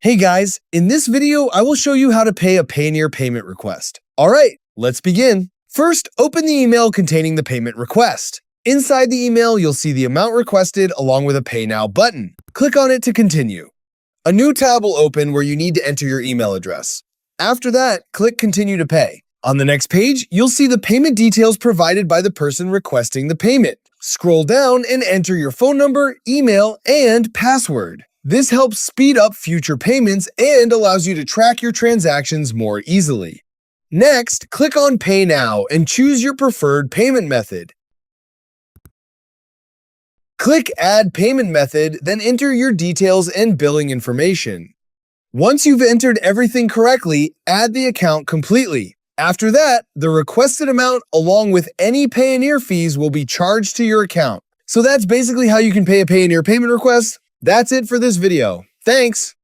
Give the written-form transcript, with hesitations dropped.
Hey guys, in this video, I will show you how to pay a Payoneer payment request. All right, let's begin. First, open the email containing the payment request. Inside the email, you'll see the amount requested along with a Pay Now button. Click on it to continue. A new tab will open where you need to enter your email address. After that, click Continue to Pay. On the next page, you'll see the payment details provided by the person requesting the payment. Scroll down and enter your phone number, email, and password. This helps speed up future payments and allows you to track your transactions more easily. Next, click on Pay Now and choose your preferred payment method. Click Add Payment Method, then enter your details and billing information. Once you've entered everything correctly, add the account completely. After that, the requested amount along with any Payoneer fees will be charged to your account. So that's basically how you can pay a Payoneer payment request. That's it for this video. Thanks!